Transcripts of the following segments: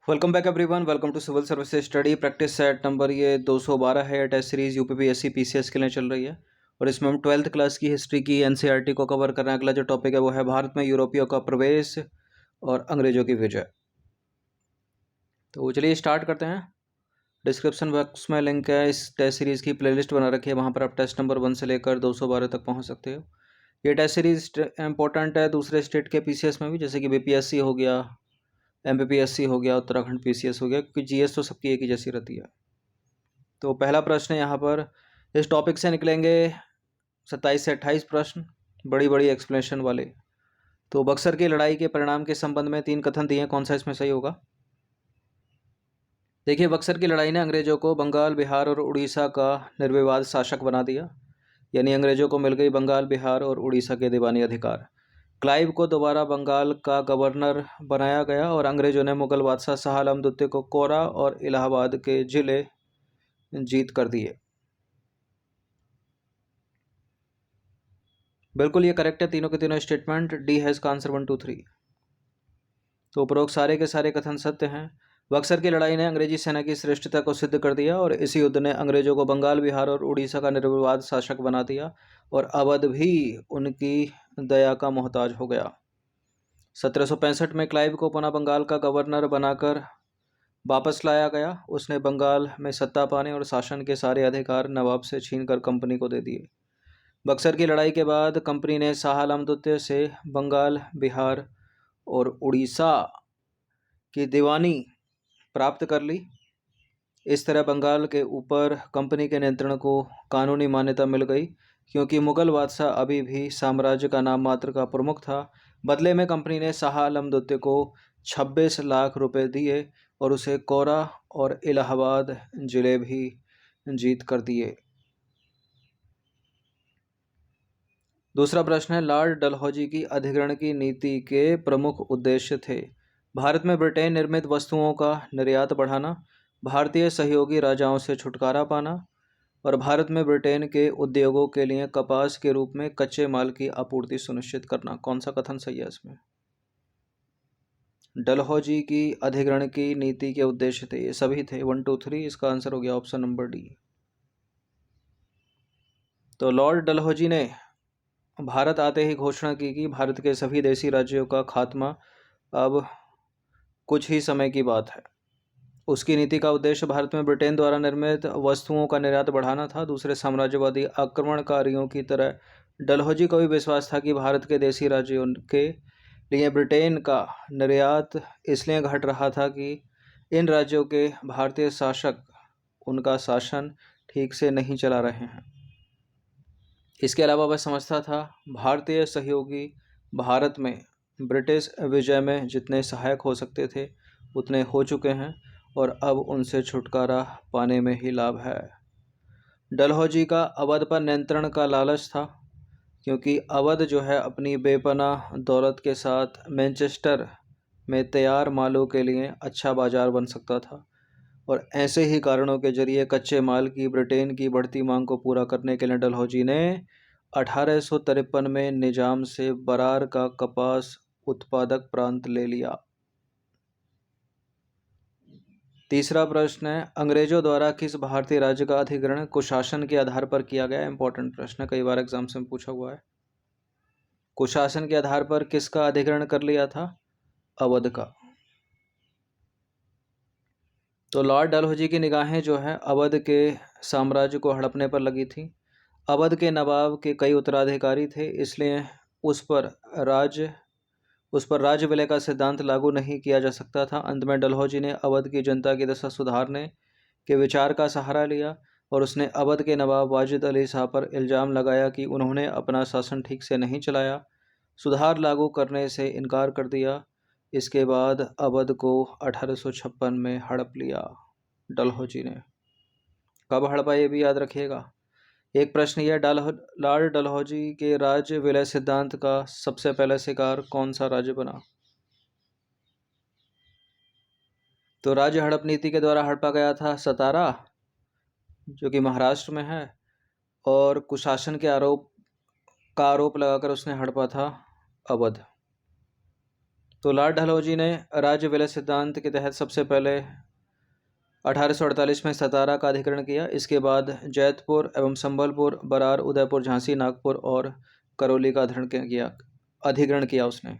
Welcome back everyone. Welcome to civil services study practice set number ये 212 है। Test series UPPSC PCS के लिए चल रही है और इसमें हम 12th क्लास की हिस्ट्री की एनसीईआरटी को कवर कर रहे हैं। अगला जो टॉपिक है वो है भारत में यूरोपियों का प्रवेश और अंग्रेजों की विजय। तो चलिए स्टार्ट करते हैं। डिस्क्रिप्शन बॉक्स में लिंक है, इस टेस्ट सीरीज़ की प्लेलिस्ट बना रखी है, वहाँ पर आप टेस्ट नंबर 1 से लेकर 212 तक पहुँच सकते हो। ये टेस्ट सीरीज इंपॉर्टेंट है दूसरे स्टेट के पीसीएस में भी, जैसे कि बीपीएससी हो गया, एमपीपीएससी हो गया, उत्तराखंड पीसीएस हो गया, क्योंकि जीएस तो सबकी एक ही जैसी रहती है। तो पहला प्रश्न यहाँ पर इस टॉपिक से निकलेंगे 27 से 28 प्रश्न, बड़ी बड़ी एक्सप्लेनेशन वाले। तो बक्सर की लड़ाई के परिणाम के संबंध में 3 कथन दिए, कौन सा इसमें सही होगा? देखिए, बक्सर की लड़ाई ने अंग्रेजों को बंगाल, बिहार और उड़ीसा का निर्विवाद शासक बना दिया, यानी अंग्रेजों को मिल गई बंगाल, बिहार और उड़ीसा के दीवानी अधिकार। क्लाइव को दोबारा बंगाल का गवर्नर बनाया गया और अंग्रेजों ने मुगल बादशाह शाह आलम द्वितीय को कोरा और इलाहाबाद के जिले जीत कर दिए। बिल्कुल ये करेक्ट है, तीनों के तीनों स्टेटमेंट। डी है इसका आंसर 1 2 3। तो उपरोक्त सारे के सारे कथन सत्य हैं। बक्सर की लड़ाई ने अंग्रेजी सेना की श्रेष्ठता को सिद्ध कर दिया और इसी युद्ध ने अंग्रेजों को बंगाल, बिहार और उड़ीसा का निर्विवाद शासक बना दिया और अवध भी उनकी दया का मोहताज हो गया। 1765 में क्लाइव को पुनः बंगाल का गवर्नर बनाकर वापस लाया गया। उसने बंगाल में सत्ता पाने और शासन के सारे अधिकार नवाब से छीनकर कंपनी को दे दिए। बक्सर की लड़ाई के बाद कंपनी ने शाह आलम द्वितीय से बंगाल, बिहार और उड़ीसा की दीवानी प्राप्त कर ली। इस तरह बंगाल के ऊपर कंपनी के नियंत्रण को कानूनी मान्यता मिल गई, क्योंकि मुगल बादशाह अभी भी साम्राज्य का नाम मात्र का प्रमुख था। बदले में कंपनी ने शाह आलम द्वितीय को 26 लाख रुपए दिए और उसे कोरा और इलाहाबाद जिले भी जीत कर दिए। दूसरा प्रश्न है, लॉर्ड डलहौजी की अधिग्रहण की नीति के प्रमुख उद्देश्य थे। भारत में ब्रिटेन निर्मित वस्तुओं का निर्यात बढ़ाना, भारतीय सहयोगी राजाओं से छुटकारा पाना और भारत में ब्रिटेन के उद्योगों के लिए कपास के रूप में कच्चे माल की आपूर्ति सुनिश्चित करना। कौन सा कथन सही है इसमें? डलहौजी की अधिग्रहण की नीति के उद्देश्य थे, ये सभी थे, 1 2 3। इसका आंसर हो गया ऑप्शन नंबर डी। तो लॉर्ड डलहौजी ने भारत आते ही घोषणा की कि भारत के सभी देशी राज्यों का खात्मा अब कुछ ही समय की बात है। उसकी नीति का उद्देश्य भारत में ब्रिटेन द्वारा निर्मित वस्तुओं का निर्यात बढ़ाना था। दूसरे साम्राज्यवादी आक्रमणकारियों की तरह डलहौजी को भी विश्वास था कि भारत के देशी राज्यों के लिए ब्रिटेन का निर्यात इसलिए घट रहा था कि इन राज्यों के भारतीय शासक उनका शासन ठीक से नहीं चला रहे हैं। इसके अलावा वह समझता था भारतीय सहयोगी भारत में ब्रिटिश विजय में जितने सहायक हो सकते थे उतने हो चुके हैं और अब उनसे छुटकारा पाने में ही लाभ है। डलहौजी का अवध पर नियंत्रण का लालच था, क्योंकि अवध जो है अपनी बेपनाह दौलत के साथ मैनचेस्टर में तैयार मालों के लिए अच्छा बाजार बन सकता था और ऐसे ही कारणों के जरिए कच्चे माल की ब्रिटेन की बढ़ती मांग को पूरा करने के लिए डलहौजी ने 1853 में निजाम से बरार का कपास उत्पादक प्रांत ले लिया। तीसरा प्रश्न है, अंग्रेजों द्वारा किस भारतीय राज्य का अधिग्रहण कुशासन के आधार पर किया गया? इंपॉर्टेंट प्रश्न, कई बार एग्जाम से पूछा हुआ है। कुशासन के आधार पर किसका अधिग्रहण कर लिया था? अवध का। तो लॉर्ड डलहौजी की निगाहें जो है अवध के साम्राज्य को हड़पने पर लगी थी। अवध के नवाब के कई उत्तराधिकारी थे, इसलिए उस पर राज्य विलय का सिद्धांत लागू नहीं किया जा सकता था। अंत में डलहौजी ने अवध की जनता की दशा सुधारने के विचार का सहारा लिया और उसने अवध के नवाब वाजिद अली शाह पर इल्ज़ाम लगाया कि उन्होंने अपना शासन ठीक से नहीं चलाया, सुधार लागू करने से इनकार कर दिया। इसके बाद अवध को 1856 में हड़प लिया डलहौजी ने। कब हड़पा ये भी याद रखिएगा। एक प्रश्न यह, लॉर्ड डलहौजी के राज्य विलय सिद्धांत का सबसे पहला शिकार कौन सा राज्य बना? तो राज्य हड़प नीति के द्वारा हड़पा गया था सतारा, जो कि महाराष्ट्र में है, और कुशासन के आरोप लगाकर उसने हड़पा था अवध। तो लॉर्ड डलहौजी ने राज्य विलय सिद्धांत के तहत सबसे पहले 1848 में सतारा का अधिग्रहण किया। इसके बाद जैतपुर एवं संबलपुर, बरार, उदयपुर, झांसी, नागपुर और करौली का अधिग्रहण किया उसने।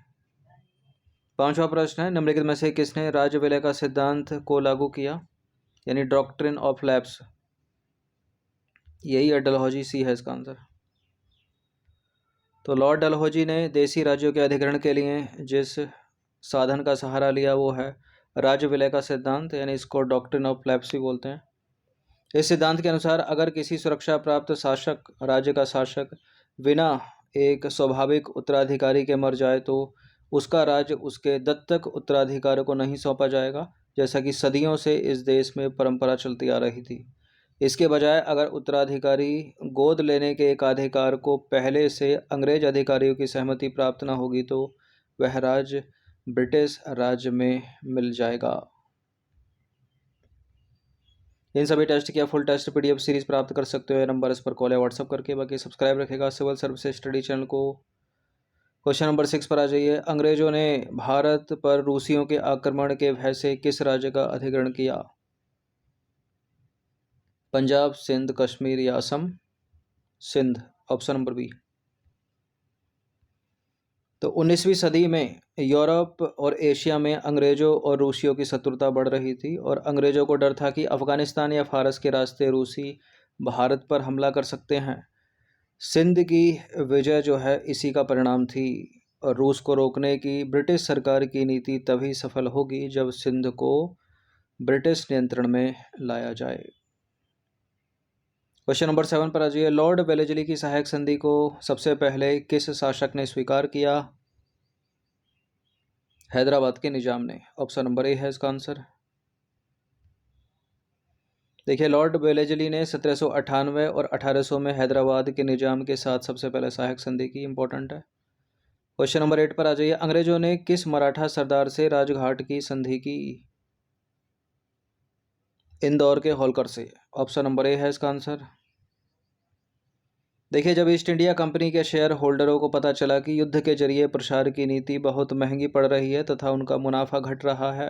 पांचवा प्रश्न है, निम्नलिखित में से किसने राज्य विलय का सिद्धांत को लागू किया, यानी डॉक्ट्रिन ऑफ लैप्स? यही है डलहौजी, सी है इसका आंसर। तो लॉर्ड डलहौजी ने देसी राज्यों के अधिग्रहण के लिए जिस साधन का सहारा लिया वो है राज्य विलय का सिद्धांत, यानी इसको डॉक्ट्रिन ऑफ लैप्स भी बोलते हैं। इस सिद्धांत के अनुसार अगर किसी सुरक्षा प्राप्त शासक राज्य का शासक बिना एक स्वाभाविक उत्तराधिकारी के मर जाए तो उसका राज्य उसके दत्तक उत्तराधिकारी को नहीं सौंपा जाएगा, जैसा कि सदियों से इस देश में परंपरा चलती आ रही थी। इसके बजाय अगर उत्तराधिकारी गोद लेने के एक अधिकार को पहले से अंग्रेज अधिकारियों की सहमति प्राप्त न होगी तो वह राज्य ब्रिटिश राज्य में मिल जाएगा। इन सभी टेस्ट की फुल टेस्ट पीडीएफ सीरीज प्राप्त कर सकते हो नंबर इस पर कॉल या व्हाट्सअप करके। बाकी सब्सक्राइब रखेगा सिविल सर्विसेज स्टडी चैनल को। क्वेश्चन नंबर 6 पर आ जाइए। अंग्रेजों ने भारत पर रूसियों के आक्रमण के भय से किस राज्य का अधिग्रहण किया? पंजाब, सिंध, कश्मीर या Assam? Sindh, option number B. तो 19वीं सदी में यूरोप और एशिया में अंग्रेज़ों और रूसियों की शत्रुता बढ़ रही थी और अंग्रेज़ों को डर था कि अफ़गानिस्तान या फ़ारस के रास्ते रूसी भारत पर हमला कर सकते हैं। सिंध की विजय जो है इसी का परिणाम थी और रूस को रोकने की ब्रिटिश सरकार की नीति तभी सफल होगी जब सिंध को ब्रिटिश नियंत्रण में लाया जाए। क्वेश्चन नंबर 7 पर आ जाइए। लॉर्ड वेलेस्ली की सहायक संधि को सबसे पहले किस शासक ने स्वीकार किया? हैदराबाद के निजाम ने, ऑप्शन नंबर ए है इसका आंसर। देखिए, लॉर्ड वेलेस्ली ने 1798 और 1800 में हैदराबाद के निजाम के साथ सबसे पहले सहायक संधि की। इंपॉर्टेंट है। क्वेश्चन नंबर 8 पर आ जाइए। अंग्रेजों ने किस मराठा सरदार से राजघाट की संधि की? इंदौर के होलकर से, ऑप्शन नंबर ए है इसका आंसर। देखिए, जब ईस्ट इंडिया कंपनी के शेयर होल्डरों को पता चला कि युद्ध के जरिए प्रसार की नीति बहुत महंगी पड़ रही है तथा उनका मुनाफा घट रहा है,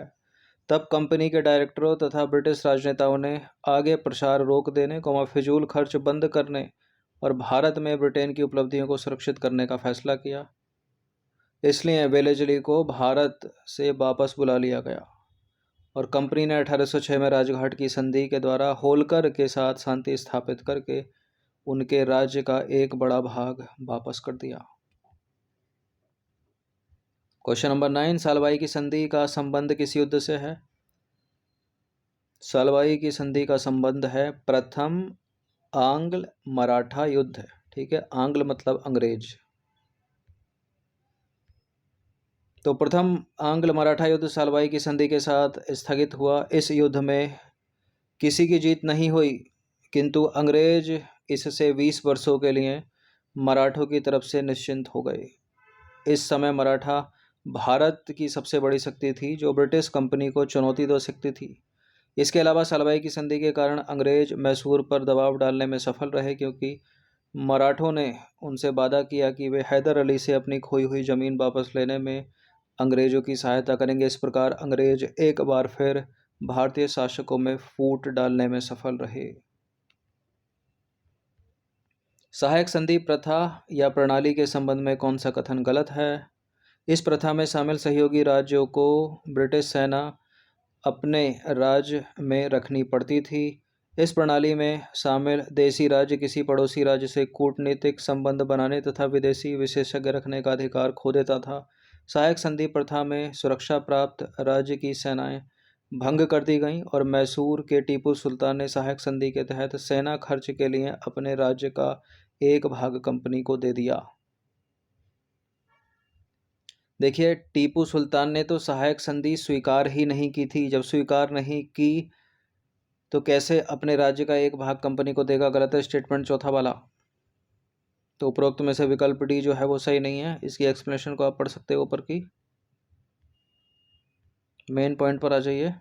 तब कंपनी के डायरेक्टरों तथा ब्रिटिश राजनेताओं ने आगे प्रसार रोक देने, फिजूल खर्च बंद करने और भारत में ब्रिटेन की उपलब्धियों को सुरक्षित करने का फैसला किया। इसलिए वेलेस्ली को भारत से वापस बुला लिया गया और कंपनी ने 1806 में राजघाट की संधि के द्वारा होलकर के साथ शांति स्थापित करके उनके राज्य का एक बड़ा भाग वापस कर दिया। क्वेश्चन नंबर 9, सालवाई की संधि का संबंध किस युद्ध से है? सालवाई की संधि का संबंध है प्रथम आंग्ल मराठा युद्ध। ठीक है, आंग्ल मतलब अंग्रेज। तो प्रथम आंग्ल मराठा युद्ध सालवाई की संधि के साथ स्थगित हुआ। इस युद्ध में किसी की जीत नहीं हुई, किंतु अंग्रेज इससे 20 वर्षों के लिए मराठों की तरफ से निश्चिंत हो गए। इस समय मराठा भारत की सबसे बड़ी शक्ति थी जो ब्रिटिश कंपनी को चुनौती दे सकती थी। इसके अलावा सालवाई की संधि के कारण अंग्रेज मैसूर पर दबाव डालने में सफल रहे, क्योंकि मराठों ने उनसे वादा किया कि वे हैदर अली से अपनी खोई हुई ज़मीन वापस लेने में अंग्रेज़ों की सहायता करेंगे। इस प्रकार अंग्रेज एक बार फिर भारतीय शासकों में फूट डालने में सफल रहे। सहायक संधि प्रथा या प्रणाली के संबंध में कौन सा कथन गलत है? इस प्रथा में शामिल सहयोगी राज्यों को ब्रिटिश सेना अपने राज्य में रखनी पड़ती थी। इस प्रणाली में शामिल देसी राज्य किसी पड़ोसी राज्य से कूटनीतिक संबंध बनाने तथा विदेशी विशेषज्ञ रखने का अधिकार खो देता था। सहायक संधि प्रथा में सुरक्षा प्राप्त राज्य की सेनाएं भंग कर दी गईं और मैसूर के टीपू सुल्तान ने सहायक संधि के तहत सेना खर्च के लिए अपने राज्य का एक भाग कंपनी को दे दिया। देखिए, टीपू सुल्तान ने तो सहायक संधि स्वीकार ही नहीं की थी। जब स्वीकार नहीं की तो कैसे अपने राज्य का एक भाग कंपनी को देगा? गलत है स्टेटमेंट चौथा वाला। तो उपरोक्त में से विकल्प डी जो है वो सही नहीं है। इसकी एक्सप्लेनेशन को आप पढ़ सकते हो ऊपर की। मेन पॉइंट पर आ जाइए।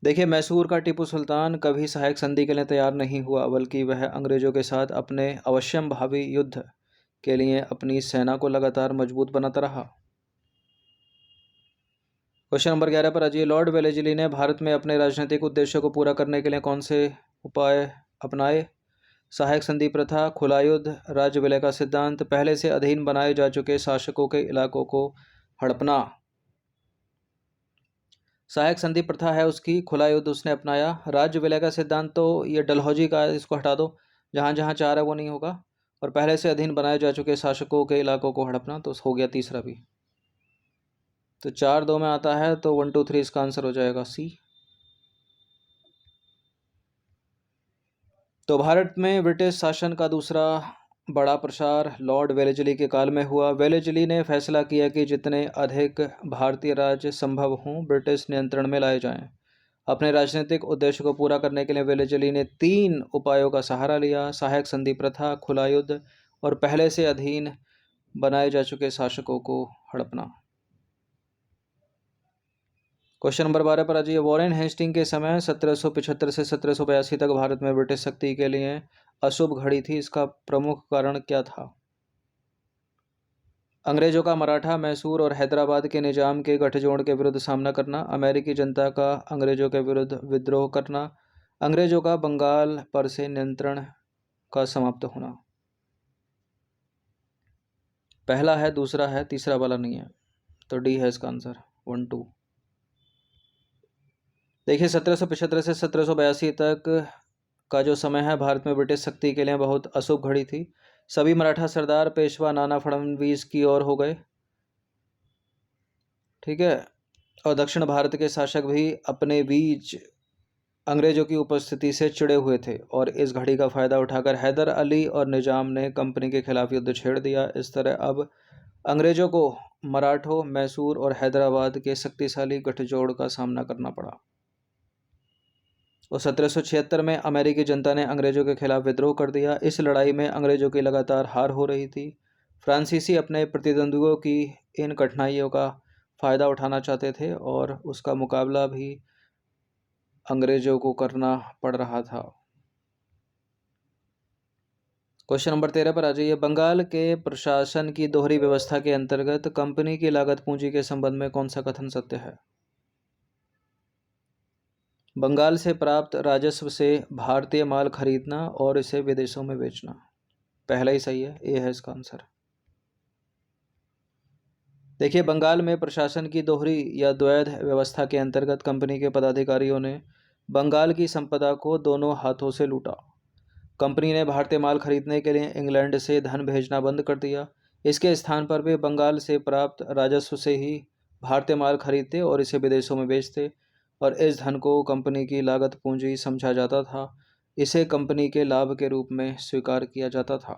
देखिए, मैसूर का टीपू सुल्तान कभी सहायक संधि के लिए तैयार नहीं हुआ, बल्कि वह अंग्रेजों के साथ अपने अवश्यम भावी युद्ध के लिए अपनी सेना को लगातार मजबूत बनाता रहा। क्वेश्चन नंबर 11 पर अजय लॉर्ड वेलेस्ली ने भारत में अपने राजनीतिक उद्देश्यों को पूरा करने के लिए कौन से उपाय अपनाए? सहायक संधि प्रथा, खुला युद्ध, राज्य विलय का सिद्धांत, पहले से अधीन बनाए जा चुके शासकों के इलाकों को हड़पना। सहायक संधि प्रथा है उसकी, खुला युद्ध उसने अपनाया। राज्य विलय का सिद्धांत तो ये डलहौजी का है, इसको हटा दो, जहाँ जहाँ चार है वो नहीं होगा। और पहले से अधीन बनाए जा चुके शासकों के इलाकों को हड़पना, तो हो गया तीसरा भी। तो 4-2 में आता है, तो 1 2 3 इसका आंसर हो जाएगा सी। तो भारत में ब्रिटिश शासन का दूसरा बड़ा प्रसार लॉर्ड वेलेस्ली के काल में हुआ। वेलेस्ली ने फैसला किया कि जितने अधिक भारतीय राज्य संभव हों ब्रिटिश नियंत्रण में लाए जाएं। अपने राजनीतिक उद्देश्य को पूरा करने के लिए वेलेस्ली ने 3 उपायों का सहारा लिया: सहायक संधि प्रथा, खुला युद्ध और पहले से अधीन बनाए जा चुके शासकों को हड़पना। क्वेश्चन नंबर 12 पर आ जाइए। वॉरेन हेस्टिंग के समय 1775 से 1782 तक भारत में ब्रिटिश शक्ति के लिए अशुभ घड़ी थी, इसका प्रमुख कारण क्या था? अंग्रेजों का मराठा, मैसूर और हैदराबाद के निजाम के गठजोड़ के विरुद्ध सामना करना, अमेरिकी जनता का अंग्रेजों के विरुद्ध विद्रोह करना, अंग्रेजों का बंगाल पर से नियंत्रण का समाप्त होना। पहला है, दूसरा है, तीसरा वाला नहीं है, तो डी है इसका आंसर, 1 2। देखिए 1775 से 1782 तक का जो समय है भारत में ब्रिटिश शक्ति के लिए बहुत अशुभ घड़ी थी। सभी मराठा सरदार पेशवा नाना फडणवीस की ओर हो गए, ठीक है, और दक्षिण भारत के शासक भी अपने बीच अंग्रेजों की उपस्थिति से चिड़े हुए थे और इस घड़ी का फायदा उठाकर हैदर अली और निजाम ने कंपनी के खिलाफ युद्ध छेड़ दिया। इस तरह अब अंग्रेजों को मराठों, मैसूर और हैदराबाद के शक्तिशाली गठजोड़ का सामना करना पड़ा। और 1776 में अमेरिकी जनता ने अंग्रेजों के खिलाफ विद्रोह कर दिया। इस लड़ाई में अंग्रेजों की लगातार हार हो रही थी। फ्रांसीसी अपने प्रतिद्वंद्वियों की इन कठिनाइयों का फ़ायदा उठाना चाहते थे और उसका मुकाबला भी अंग्रेजों को करना पड़ रहा था। क्वेश्चन नंबर 13 पर आ जाइए। बंगाल के प्रशासन की दोहरी व्यवस्था के अंतर्गत कंपनी की लागत पूंजी के संबंध में कौन सा कथन सत्य है? बंगाल से प्राप्त राजस्व से भारतीय माल खरीदना और इसे विदेशों में बेचना। पहला ही सही है, ए है इसका आंसर। देखिए बंगाल में प्रशासन की दोहरी या द्वैध व्यवस्था के अंतर्गत कंपनी के पदाधिकारियों ने बंगाल की संपदा को दोनों हाथों से लूटा। कंपनी ने भारतीय माल खरीदने के लिए इंग्लैंड से धन भेजना बंद कर दिया। इसके स्थान पर वे बंगाल से प्राप्त राजस्व से ही भारतीय माल खरीदते और इसे विदेशों में बेचते और इस धन को कंपनी की लागत पूंजी समझा जाता था। इसे कंपनी के लाभ के रूप में स्वीकार किया जाता था।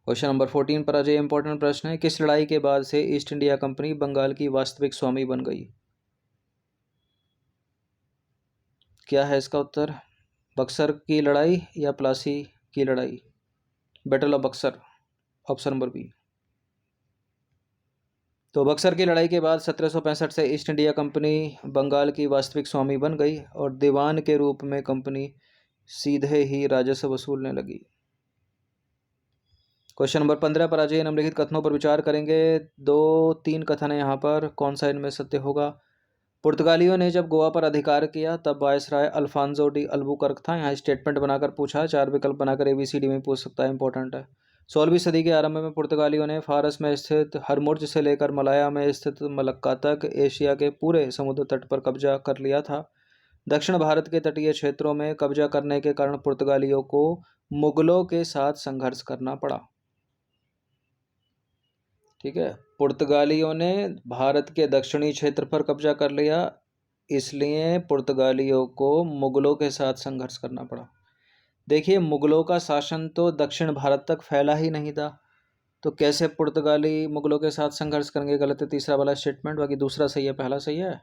क्वेश्चन नंबर 14 पर आज इंपॉर्टेंट प्रश्न है। किस लड़ाई के बाद से ईस्ट इंडिया कंपनी बंगाल की वास्तविक स्वामी बन गई? क्या है इसका उत्तर? बक्सर की लड़ाई या प्लासी की लड़ाई? Battle of Buxar, option number B. तो बक्सर की लड़ाई के बाद 1765 से ईस्ट इंडिया कंपनी बंगाल की वास्तविक स्वामी बन गई और दीवान के रूप में कंपनी सीधे ही राजस्व वसूलने लगी। क्वेश्चन नंबर 15 पर आज निम्नलिखित कथनों पर विचार करेंगे। 2-3 कथन है यहाँ पर, कौन सा इनमें सत्य होगा? पुर्तगालियों ने जब गोवा पर अधिकार किया तब वायसराय अल्फांसो डी अल्बुकर्क था। यहाँ स्टेटमेंट बनाकर पूछा, 4 विकल्प बनाकर ABCD में पूछ सकता है, इंपॉर्टेंट है। 16वीं सदी के आरंभ में पुर्तगालियों ने फारस में स्थित हरमुर्ज से लेकर मलाया में स्थित मलक्का तक एशिया के पूरे समुद्र तट पर कब्जा कर लिया था। दक्षिण भारत के तटीय क्षेत्रों में कब्जा करने के कारण पुर्तगालियों को मुगलों के साथ संघर्ष करना पड़ा, ठीक है। पुर्तगालियों ने भारत के दक्षिणी क्षेत्र पर कब्जा कर लिया, इसलिए पुर्तगालियों को मुगलों के साथ संघर्ष करना पड़ा। देखिए मुगलों का शासन तो दक्षिण भारत तक फैला ही नहीं था, तो कैसे पुर्तगाली मुगलों के साथ संघर्ष करेंगे? गलत है तीसरा वाला स्टेटमेंट, बाकी दूसरा सही है, पहला सही है।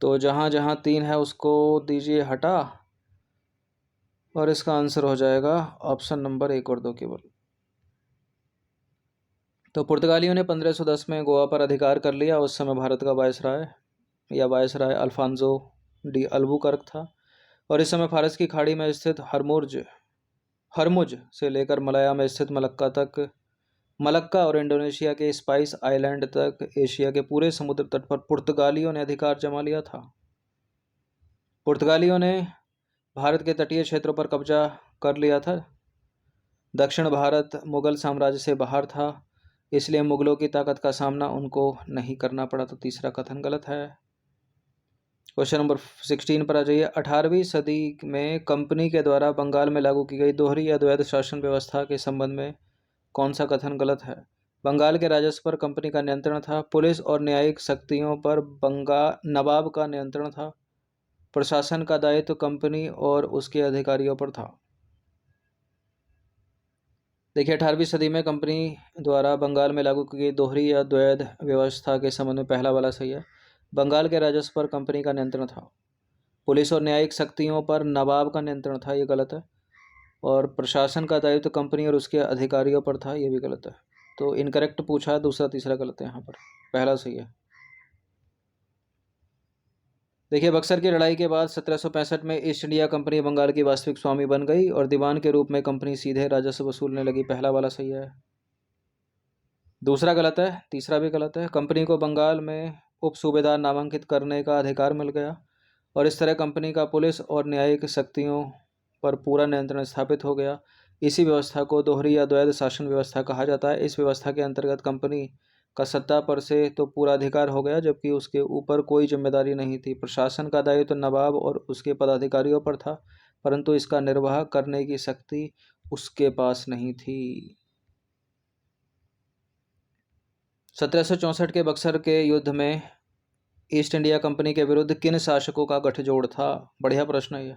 तो जहाँ जहाँ 3 है उसको दीजिए हटा और इसका आंसर हो जाएगा ऑप्शन नंबर 1 और 2 केवल। तो पुर्तगालियों ने 1510 में गोवा पर अधिकार कर लिया। उस समय भारत का वायसराय अल्फांसो डी अल्बुकर्क था और इस समय फारस की खाड़ी में स्थित हरमुज से लेकर मलाया में स्थित मलक्का तक मलक्का और इंडोनेशिया के स्पाइस आइलैंड तक एशिया के पूरे समुद्र तट पर पुर्तगालियों ने अधिकार जमा लिया था। पुर्तगालियों ने भारत के तटीय क्षेत्रों पर कब्जा कर लिया था। दक्षिण भारत मुगल साम्राज्य से बाहर था, इसलिए मुगलों की ताकत का सामना उनको नहीं करना पड़ा। तो तीसरा कथन गलत है। क्वेश्चन नंबर 16 पर आ जाइए। 18वीं सदी में कंपनी के द्वारा बंगाल में लागू की गई दोहरी या द्वैध शासन व्यवस्था के संबंध में कौन सा कथन गलत है? बंगाल के राजस्व पर कंपनी का नियंत्रण था। पुलिस और न्यायिक शक्तियों पर नवाब का नियंत्रण था। प्रशासन का दायित्व कंपनी और उसके अधिकारियों पर था। देखिए, 18वीं सदी में कंपनी द्वारा बंगाल में लागू की गई दोहरी या द्वैध व्यवस्था के संबंध में पहला वाला सही है। बंगाल के राजस्व पर कंपनी का नियंत्रण था। पुलिस और न्यायिक शक्तियों पर नवाब का नियंत्रण था, ये गलत है। और प्रशासन का दायित्व कंपनी और उसके अधिकारियों पर था, ये भी गलत है। तो इनकरेक्ट पूछा है, दूसरा तीसरा गलत है, यहाँ पर पहला सही है। देखिए, बक्सर की लड़ाई के बाद 1765 में ईस्ट इंडिया कंपनी बंगाल की वास्तविक स्वामी बन गई और दीवान के रूप में कंपनी सीधे राजस्व वसूलने लगी। पहला वाला सही है, दूसरा गलत है, तीसरा भी गलत है। कंपनी को बंगाल में उप सूबेदार नामांकित करने का अधिकार मिल गया और इस तरह कंपनी का पुलिस और न्यायिक शक्तियों पर पूरा नियंत्रण स्थापित हो गया। इसी व्यवस्था को दोहरी या द्वैध शासन व्यवस्था कहा जाता है। इस व्यवस्था के अंतर्गत कंपनी का सत्ता पर से तो पूरा अधिकार हो गया, जबकि उसके ऊपर कोई जिम्मेदारी नहीं थी। प्रशासन का दायित्व तो नवाब और उसके पदाधिकारियों पर था, परंतु इसका निर्वाह करने की शक्ति उसके पास नहीं थी। 1764 के बक्सर के युद्ध में ईस्ट इंडिया कंपनी के विरुद्ध किन शासकों का गठजोड़ था? बढ़िया प्रश्न है ये।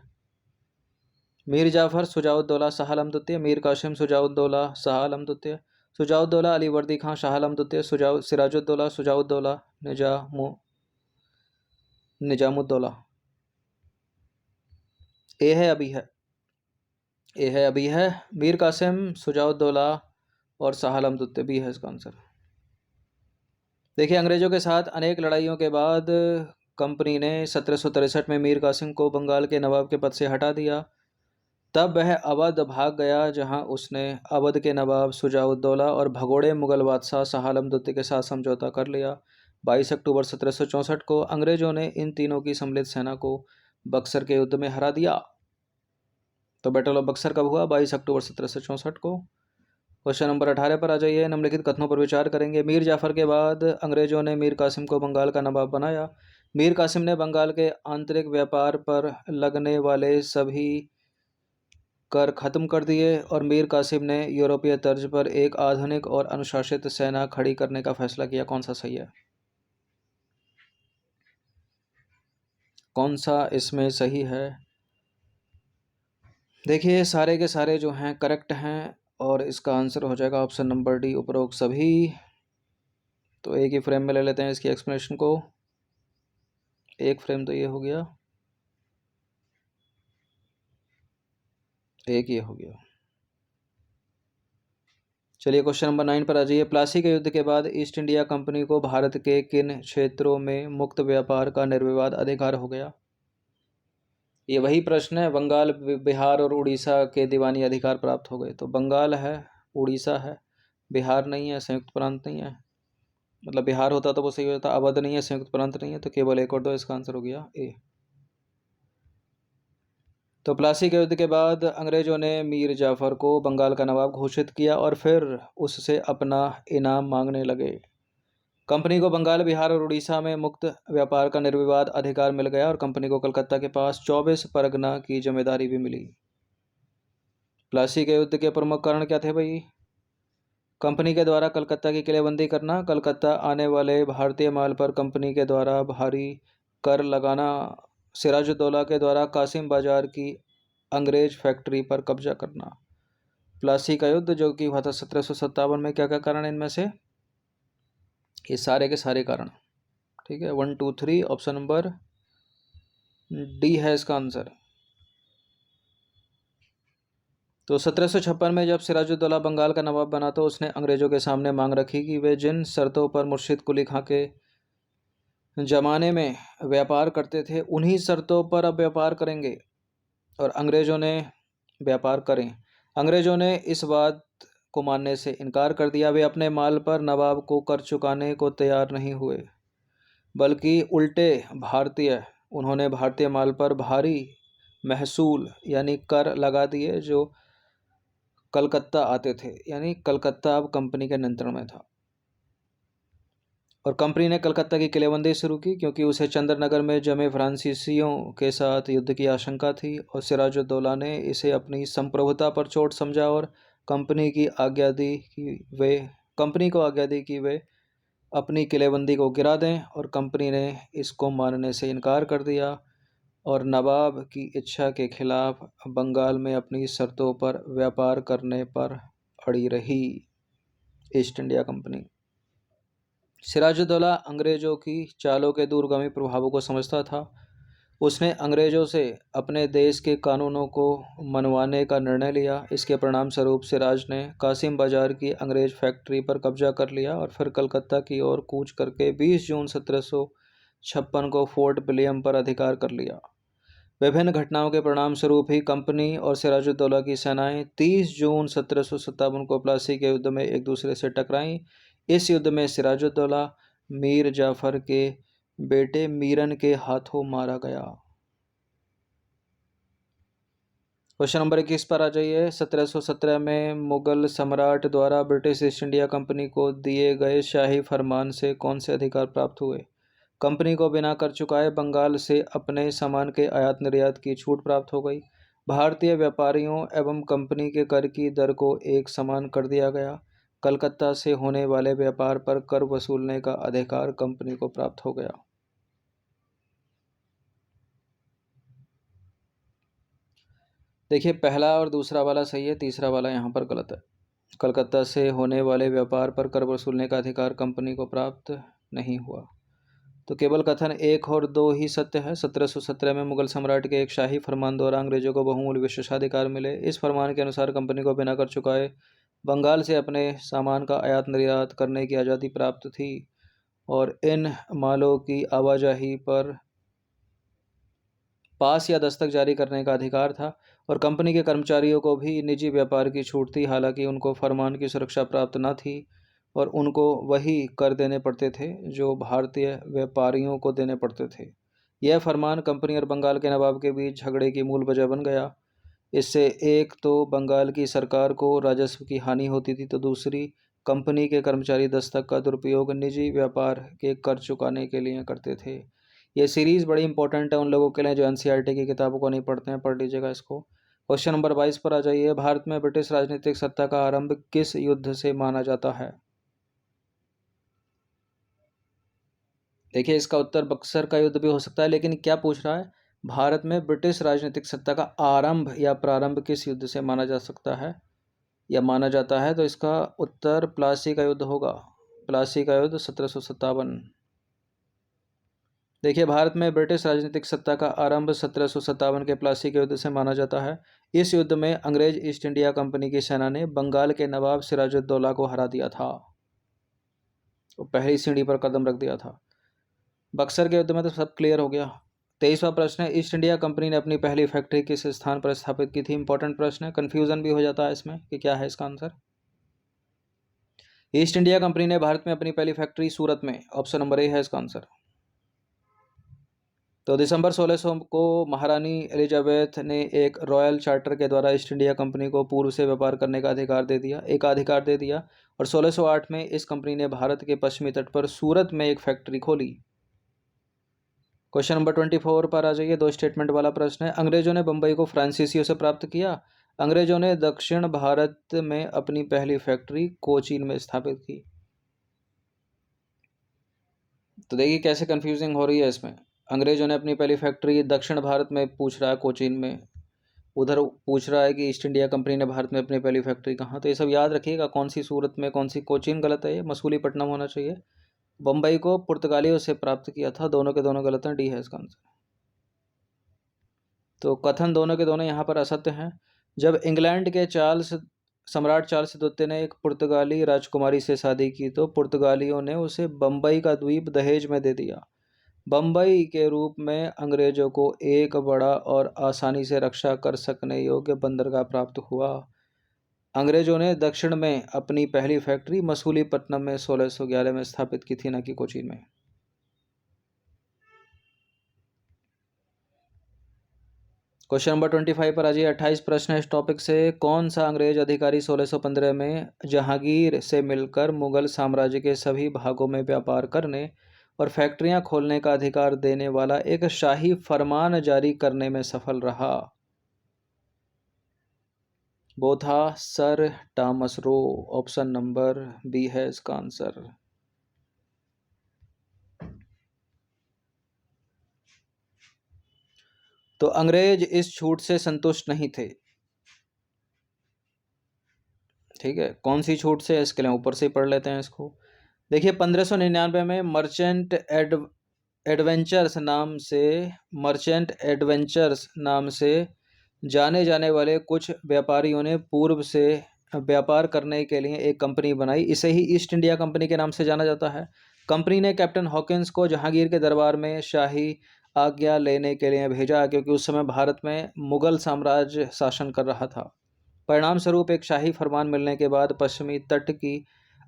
मीर जाफर, शुजाउद्दौला, शाह आलम द्वितीय, मीर कासिम, शुजाउद्दौला, शाह आलम द्वितीय, शुजाउद्दौला, अली वर्दी खां, शाह आलम द्वितीय, सिराजुद्दौला, शुजाउद्दौला, निजामुद्दौला। ए है अभी है, ए है अभी है। मीर कासिम, शुजाउद्दौला और शाह आलम द्वितीय, बी है इसका आंसर। देखिए, अंग्रेजों के साथ अनेक लड़ाइयों के बाद कंपनी ने 1763 में मीर कासिम को बंगाल के नवाब के पद से हटा दिया। तब वह अवध भाग गया, जहां उसने अवध के नवाब शुजाउद्दौला और भगोड़े मुगल बादशाह शाह आलम द्वितीय के साथ समझौता कर लिया। 22 अक्टूबर 1764 को अंग्रेजों ने इन तीनों की सम्मिलित सेना को बक्सर के युद्ध में हरा दिया। तो बैटल ऑफ बक्सर कब हुआ? 22 अक्टूबर 1764 को। क्वेश्चन नंबर 18 पर आ जाइए। निम्नलिखित कथनों पर विचार करेंगे। मीर जाफर के बाद अंग्रेजों ने मीर कासिम को बंगाल का नवाब बनाया। मीर कासिम ने बंगाल के आंतरिक व्यापार पर लगने वाले सभी कर खत्म कर दिए और मीर कासिम ने यूरोपीय तर्ज पर एक आधुनिक और अनुशासित सेना खड़ी करने का फैसला किया। कौन सा सही है? कौन सा इसमें सही है? देखिए, सारे के सारे जो हैं करेक्ट हैं और इसका आंसर हो जाएगा ऑप्शन नंबर डी, उपरोक्त सभी। तो एक ही फ्रेम में ले लेते हैं इसकी एक्सप्लेनेशन को। एक फ्रेम तो ये हो गया, एक ये हो गया। चलिए, क्वेश्चन नंबर 9 पर आ जाइए। प्लासी के युद्ध के बाद ईस्ट इंडिया कंपनी को भारत के किन क्षेत्रों में मुक्त व्यापार का निर्विवाद अधिकार हो गया? ये वही प्रश्न है। बंगाल, बिहार और उड़ीसा के दीवानी अधिकार प्राप्त हो गए। तो बंगाल है, उड़ीसा है, बिहार नहीं है, संयुक्त प्रांत नहीं है। मतलब बिहार होता तो वो सही होता। अवध नहीं है, संयुक्त प्रांत नहीं है, तो केवल एक और दो, इसका आंसर हो गया ए। तो प्लासी के युद्ध के बाद अंग्रेजों ने मीर जाफर को बंगाल का नवाब घोषित किया और फिर उससे अपना इनाम मांगने लगे। कंपनी को बंगाल, बिहार और उड़ीसा में मुक्त व्यापार का निर्विवाद अधिकार मिल गया और कंपनी को कलकत्ता के पास 24 परगना की जिम्मेदारी भी मिली। प्लासी के युद्ध के प्रमुख कारण क्या थे भाई? कंपनी के द्वारा कलकत्ता की किलेबंदी करना, कलकत्ता आने वाले भारतीय माल पर कंपनी के द्वारा भारी कर लगाना, सिराजुद्दौला के द्वारा कासिम बाजार की अंग्रेज फैक्ट्री पर कब्जा करना। प्लासी का युद्ध जो कि हुआ था 1757 में, क्या क्या कारण इनमें से? ये सारे के सारे कारण। ठीक है, 1 2 3, ऑप्शन नंबर डी है इसका आंसर। तो 1756 में जब सिराजुद्दौला बंगाल का नवाब बना तो उसने अंग्रेजों के सामने मांग रखी कि वे जिन शर्तों पर मुर्शिद कुली खां के जमाने में व्यापार करते थे, उन्हीं शर्तों पर अब व्यापार करेंगे और अंग्रेजों ने व्यापार करें। अंग्रेजों ने इस बात को मानने से इनकार कर दिया। वे अपने माल पर नवाब को कर चुकाने को तैयार नहीं हुए, बल्कि उल्टे उन्होंने भारतीय माल पर भारी महसूल यानी कर लगा दिए जो कलकत्ता आते थे। यानी कलकत्ता अब कंपनी के नियंत्रण में था और कंपनी ने कलकत्ता की किलेबंदी शुरू की, क्योंकि उसे चंद्रनगर में जमे फ्रांसीसियों के साथ युद्ध की आशंका थी और सिराजुद्दौला ने इसे अपनी संप्रभुता पर चोट समझा और कंपनी को आज्ञा दी कि वे अपनी किलेबंदी को गिरा दें, और कंपनी ने इसको मानने से इनकार कर दिया और नवाब की इच्छा के खिलाफ बंगाल में अपनी शर्तों पर व्यापार करने पर अड़ी रही। East India company. सिराजुद्दौला अंग्रेजों की चालों के दूरगामी प्रभावों को समझता था। उसने अंग्रेजों से अपने देश के कानूनों को मनवाने का निर्णय लिया। इसके परिणाम स्वरूप सिराज ने कासिम बाजार की अंग्रेज फैक्ट्री पर कब्जा कर लिया और फिर कलकत्ता की ओर कूच करके 20 जून 1756 को फोर्ट विलियम पर अधिकार कर लिया। विभिन्न घटनाओं के परिणाम स्वरूप ही कंपनी और सिराजुद्दौला की सेनाएं 30 जून 1757 को प्लासी के युद्ध में एक दूसरे से टकराईं। इस युद्ध में सिराजुद्दौला मीर जाफर के बेटे मीरन के हाथों मारा गया। क्वेश्चन नंबर 21 पर आ जाइए। 1717 में मुगल सम्राट द्वारा ब्रिटिश ईस्ट इंडिया कंपनी को दिए गए शाही फरमान से कौन से अधिकार प्राप्त हुए? कंपनी को बिना कर चुकाए बंगाल से अपने सामान के आयात निर्यात की छूट प्राप्त हो गई। भारतीय व्यापारियों एवं कंपनी के कर की दर को एक समान कर दिया गया। कलकत्ता से होने वाले व्यापार पर कर वसूलने का अधिकार कंपनी को प्राप्त हो गया। देखिए, पहला और दूसरा वाला सही है, तीसरा वाला यहाँ पर गलत है। कलकत्ता से होने वाले व्यापार पर कर वसूलने का अधिकार कंपनी को प्राप्त नहीं हुआ। तो केवल कथन 1 और 2 ही सत्य है। 1717 में मुगल सम्राट के एक शाही फरमान द्वारा अंग्रेजों को बहुमूल्य विशेषाधिकार मिले। इस फरमान के अनुसार कंपनी को बिना कर चुकाए बंगाल से अपने सामान का आयात निर्यात करने की आज़ादी प्राप्त थी और इन मालों की आवाजाही पर पास या दस्तक जारी करने का अधिकार था, और कंपनी के कर्मचारियों को भी निजी व्यापार की छूट थी। हालांकि उनको फरमान की सुरक्षा प्राप्त न थी और उनको वही कर देने पड़ते थे जो भारतीय व्यापारियों को देने पड़ते थे। यह फरमान कंपनी और बंगाल के नवाब के बीच झगड़े की मूल वजह बन गया। इससे एक तो बंगाल की सरकार को राजस्व की हानि होती थी, तो दूसरी कंपनी के कर्मचारी दस्तक का दुरुपयोग निजी व्यापार के कर चुकाने के लिए करते थे। ये सीरीज़ बड़ी इंपॉर्टेंट है उन लोगों के लिए जो एनसीईआरटी की किताबों को नहीं पढ़ते हैं, पढ़ लीजिएगा इसको। क्वेश्चन नंबर 22 पर आ जाइए। भारत में ब्रिटिश राजनीतिक सत्ता का आरंभ किस युद्ध से माना जाता है? देखिए, इसका उत्तर बक्सर का युद्ध भी हो सकता है, लेकिन क्या पूछ रहा है? भारत में ब्रिटिश राजनीतिक सत्ता का आरंभ या प्रारंभ किस युद्ध से माना जा सकता है या माना जाता है? तो इसका उत्तर प्लासी का युद्ध होगा। प्लासी का युद्ध 1757। देखिए, भारत में ब्रिटिश राजनीतिक सत्ता का आरंभ 1757 के प्लासी के युद्ध से माना जाता है। इस युद्ध में अंग्रेज ईस्ट इंडिया कंपनी की सेना ने बंगाल के नवाब सिराजुद्दौला को हरा दिया था, वो पहली सीढ़ी पर कदम रख दिया था। बक्सर के युद्ध में तो सब क्लियर हो गया। 23वां प्रश्न है, ईस्ट इंडिया कंपनी ने अपनी पहली फैक्ट्री किस स्थान पर स्थापित की थी? इंपॉर्टेंट प्रश्न है, कन्फ्यूजन भी हो जाता है इसमें कि क्या है इसका आंसर। ईस्ट इंडिया कंपनी ने भारत में अपनी पहली फैक्ट्री सूरत में, ऑप्शन नंबर ए है इसका आंसर। तो दिसंबर 1600 को महारानी एलिजाबेथ ने एक रॉयल चार्टर के द्वारा ईस्ट इंडिया कंपनी को पूर्व से व्यापार करने का एकाधिकार दे दिया और 1608 में इस कंपनी ने भारत के पश्चिमी तट पर सूरत में एक फैक्ट्री खोली। क्वेश्चन नंबर 24 पर आ जाइए। 2 स्टेटमेंट वाला प्रश्न है, अंग्रेजों ने बंबई को फ्रांसीसियों से प्राप्त किया। अंग्रेजों ने दक्षिण भारत में अपनी पहली फैक्ट्री कोचीन में स्थापित की। तो देखिए कैसे कंफ्यूजिंग हो रही है इसमें। अंग्रेजों ने अपनी पहली फैक्ट्री दक्षिण भारत में पूछ रहा है, कोचीन में, उधर पूछ रहा है कि ईस्ट इंडिया कंपनी ने भारत में अपनी पहली फैक्ट्री कहाँ। तो ये सब याद रखिएगा, कौन सी सूरत में, कौन सी कोचीन गलत है, ये मसूलीपट्टनम होना चाहिए। बम्बई को पुर्तगालियों से प्राप्त किया था, दोनों के दोनों गलत हैं, डी है इसका आंसर। तो कथन दोनों के दोनों यहाँ पर असत्य हैं। जब इंग्लैंड के सम्राट चार्ल्स द्वितीय ने एक पुर्तगाली राजकुमारी से शादी की तो पुर्तगालियों ने उसे बम्बई का द्वीप दहेज में दे दिया। बम्बई के रूप में अंग्रेजों को एक बड़ा और आसानी से रक्षा कर सकने योग्य बंदरगाह प्राप्त हुआ। अंग्रेजों ने दक्षिण में अपनी पहली फैक्ट्री मसूलीपट्टनम में 1611 में स्थापित की थी, न कि कोचीन में। क्वेश्चन नंबर 25 पर आज 28 प्रश्न है इस टॉपिक से। कौन सा अंग्रेज अधिकारी 1615 में जहांगीर से मिलकर मुगल साम्राज्य के सभी भागों में व्यापार करने और फैक्ट्रियां खोलने का अधिकार देने वाला एक शाही फरमान जारी करने में सफल रहा? वो था sir Thomas Roe. Option number B है इसका आंसर। तो अंग्रेज इस छूट से संतुष्ट नहीं थे। ठीक है, कौन सी छूट से, इसके लिए ऊपर से ही पढ़ लेते हैं इसको। देखिए 1599 में मर्चेंट एडवेंचर्स नाम से जाने जाने वाले कुछ व्यापारियों ने पूर्व से व्यापार करने के लिए एक कंपनी बनाई। इसे ही ईस्ट इंडिया कंपनी के नाम से जाना जाता है। कंपनी ने कैप्टन हॉकिंस को जहांगीर के दरबार में शाही आज्ञा लेने के लिए भेजा, क्योंकि उस समय भारत में मुगल साम्राज्य शासन कर रहा था। परिणाम स्वरूप एक शाही फरमान मिलने के बाद पश्चिमी तट की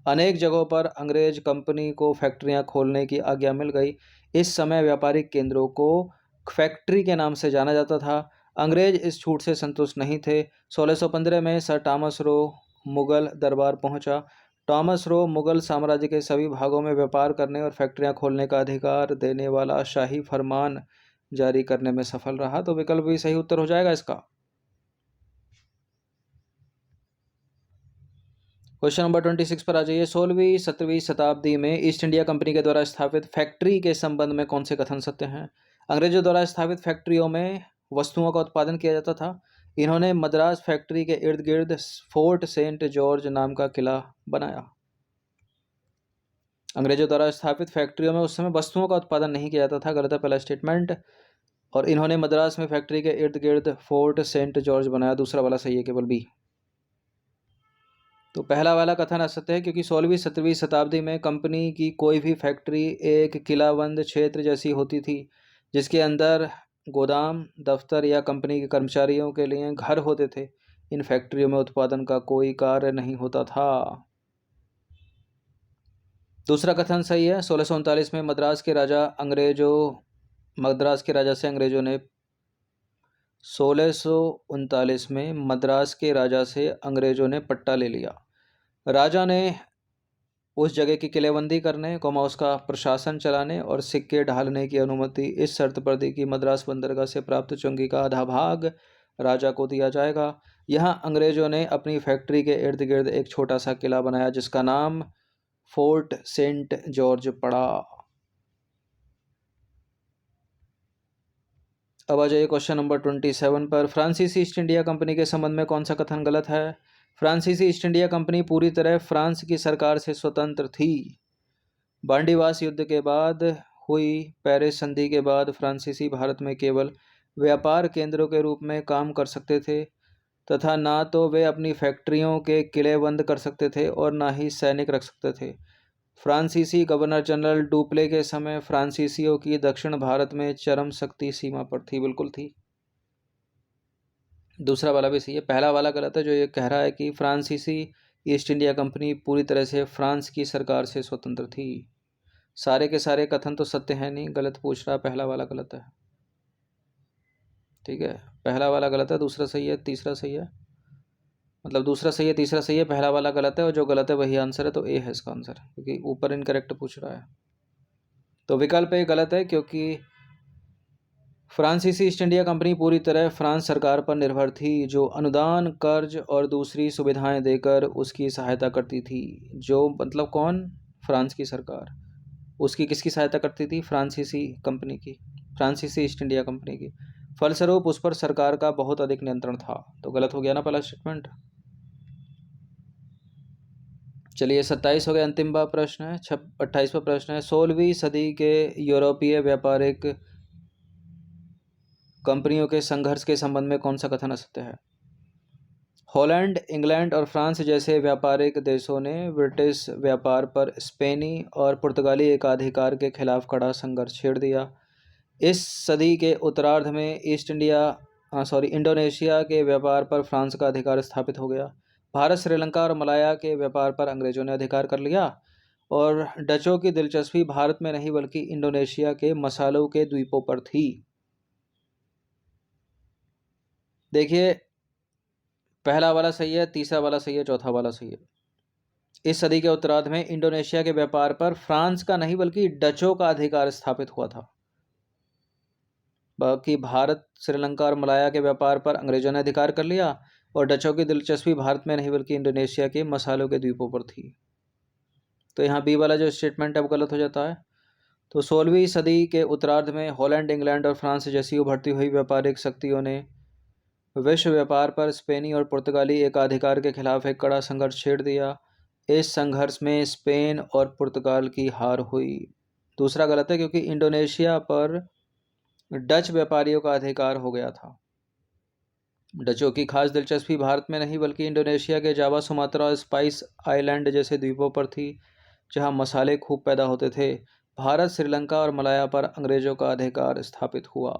अनेक जगहों पर अंग्रेज कंपनी को फैक्ट्रियां खोलने की आज्ञा मिल गई। इस समय व्यापारिक केंद्रों को फैक्ट्री के नाम से जाना जाता था। अंग्रेज इस छूट से संतुष्ट नहीं थे। 1615 में सर टॉमस रो मुगल दरबार पहुंचा। टॉमस रो मुगल साम्राज्य के सभी भागों में व्यापार करने और फैक्ट्रियां खोलने का अधिकार देने वाला शाही फरमान जारी करने में सफल रहा। तो विकल्प भी सही उत्तर हो जाएगा इसका। क्वेश्चन नंबर 26 पर आ जाइए। 16वीं-17वीं शताब्दी में ईस्ट इंडिया कंपनी के द्वारा स्थापित फैक्ट्री के संबंध में कौन से कथन सत्य हैं? अंग्रेजों द्वारा स्थापित फैक्ट्रियों में वस्तुओं का उत्पादन किया जाता था। इन्होंने मद्रास फैक्ट्री के इर्द गिर्द फोर्ट सेंट जॉर्ज नाम का किला बनाया। अंग्रेजों द्वारा स्थापित फैक्ट्रियों में उस समय वस्तुओं का उत्पादन नहीं किया जाता था, गलत है पहला स्टेटमेंट। और इन्होंने मद्रास में फैक्ट्री के इर्द गिर्द फोर्ट सेंट जॉर्ज बनाया, दूसरा वाला सही है, केवल बी। तो पहला वाला कथन असत्य है, क्योंकि 16वीं-17वीं शताब्दी में कंपनी की कोई भी फैक्ट्री एक किलाबंद क्षेत्र जैसी होती थी, जिसके अंदर गोदाम, दफ्तर या कंपनी के कर्मचारियों के लिए घर होते थे। इन फैक्ट्रियों में उत्पादन का कोई कार्य नहीं होता था। दूसरा कथन सही है। 1639 में मद्रास के राजा से अंग्रेजों ने 1639 में मद्रास के राजा से अंग्रेजों ने पट्टा ले लिया। राजा ने उस जगह की किलेबंदी करने, उसका प्रशासन चलाने और सिक्के ढालने की अनुमति इस शर्त पर दी कि मद्रास बंदरगाह से प्राप्त चुंगी का आधा भाग राजा को दिया जाएगा। यहाँ अंग्रेजों ने अपनी फैक्ट्री के इर्द गिर्द एक छोटा सा किला बनाया, जिसका नाम फोर्ट सेंट जॉर्ज पड़ा। अब आ जाइए क्वेश्चन नंबर 27 पर। फ्रांसीसी ईस्ट इंडिया कंपनी के संबंध में कौन सा कथन गलत है? फ्रांसीसी ईस्ट इंडिया कंपनी पूरी तरह फ्रांस की सरकार से स्वतंत्र थी। बांडीवास युद्ध के बाद हुई पेरिस संधि के बाद फ्रांसीसी भारत में केवल व्यापार केंद्रों के रूप में काम कर सकते थे, तथा ना तो वे अपनी फैक्ट्रियों के किले बंद कर सकते थे और ना ही सैनिक रख सकते थे। फ्रांसीसी गवर्नर जनरल डुप्ले के समय फ्रांसीसियों की दक्षिण भारत में चरम शक्ति सीमा पर थी। बिल्कुल थी। दूसरा वाला भी सही है, पहला वाला गलत है जो ये कह रहा है कि फ्रांसीसी ईस्ट इंडिया कंपनी पूरी तरह से फ्रांस की सरकार से स्वतंत्र थी। सारे के सारे कथन तो सत्य है नहीं, गलत पूछ रहा है, पहला वाला गलत है। ठीक है, पहला वाला गलत है, दूसरा सही है, तीसरा सही है, मतलब दूसरा सही है, तीसरा सही है, पहला वाला गलत है, और जो गलत है वही आंसर है। तो ए है इसका आंसर, क्योंकि ऊपर इनकरेक्ट पूछ रहा है। तो विकल्प ए गलत है, क्योंकि फ्रांसीसी ईस्ट इंडिया कंपनी पूरी तरह फ्रांस सरकार पर निर्भर थी, जो अनुदान, कर्ज और दूसरी सुविधाएं देकर उसकी सहायता करती थी। जो मतलब कौन? फ्रांस की सरकार उसकी किसकी सहायता करती थी? फ्रांसीसी कंपनी की, फ्रांसीसी ईस्ट इंडिया कंपनी की। फलस्वरूप उस पर सरकार का बहुत अधिक नियंत्रण था। तो गलत हो गया ना पहला स्टेटमेंट। चलिए 27 हो गया, अंतिम प्रश्न है। 28वां प्रश्न है। 16वीं सदी के यूरोपीय व्यापारिक कंपनियों के संघर्ष के संबंध में कौन सा कथन असत्य है? हॉलैंड, इंग्लैंड और फ्रांस जैसे व्यापारिक देशों ने ब्रिटिश व्यापार पर स्पेनी और पुर्तगाली एकाधिकार के खिलाफ कड़ा संघर्ष छेड़ दिया। इस सदी के उत्तरार्ध में इंडोनेशिया के व्यापार पर फ्रांस का अधिकार स्थापित हो गया। भारत श्रीलंका और मलाया के व्यापार पर अंग्रेजों ने अधिकार कर लिया और डचों की दिलचस्पी भारत में नहीं बल्कि इंडोनेशिया के मसालों के द्वीपों पर थी। देखिए, पहला वाला सही है, तीसरा वाला सही है, चौथा वाला सही है। इस सदी के उत्तरार्ध में इंडोनेशिया के व्यापार पर फ्रांस का नहीं बल्कि डचों का अधिकार स्थापित हुआ था। बाकी भारत श्रीलंका और मलाया के व्यापार पर अंग्रेजों ने अधिकार कर लिया और डचों की दिलचस्पी भारत में नहीं बल्कि इंडोनेशिया के मसालों के द्वीपों पर थी। तो यहाँ बी वाला जो स्टेटमेंट है वो गलत हो जाता है। तो 16वीं सदी के उत्तरार्ध में हॉलैंड, इंग्लैंड और फ्रांस जैसी उभरती हुई व्यापारिक शक्तियों ने विश्व व्यापार पर स्पेनी और पुर्तगाली एकाधिकार के खिलाफ एक कड़ा संघर्ष छेड़ दिया। इस संघर्ष में स्पेन और पुर्तगाल की हार हुई। दूसरा गलत है क्योंकि इंडोनेशिया पर डच व्यापारियों का अधिकार हो गया था। डचों की खास दिलचस्पी भारत में नहीं बल्कि इंडोनेशिया के जावा, सुमात्रा और स्पाइस आइलैंड जैसे द्वीपों पर थी जहां मसाले खूब पैदा होते थे। भारत, श्रीलंका और मलाया पर अंग्रेजों का अधिकार स्थापित हुआ।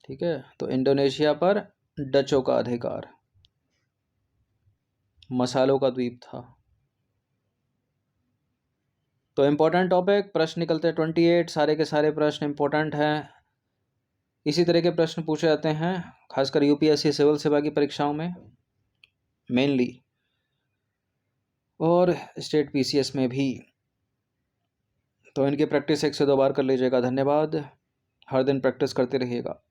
ठीक है, तो इंडोनेशिया पर डचों का अधिकार, मसालों का द्वीप था। तो इम्पोर्टेंट टॉपिक, प्रश्न निकलते हैं 28, सारे के सारे प्रश्न इम्पोर्टेंट हैं। इसी तरह के प्रश्न पूछे जाते हैं खासकर यूपीएससी सिविल सेवा की परीक्षाओं में मेनली, और स्टेट पीसीएस में भी। तो इनकी प्रैक्टिस 1 से 2 बार कर लीजिएगा। धन्यवाद। हर दिन प्रैक्टिस करते रहिएगा।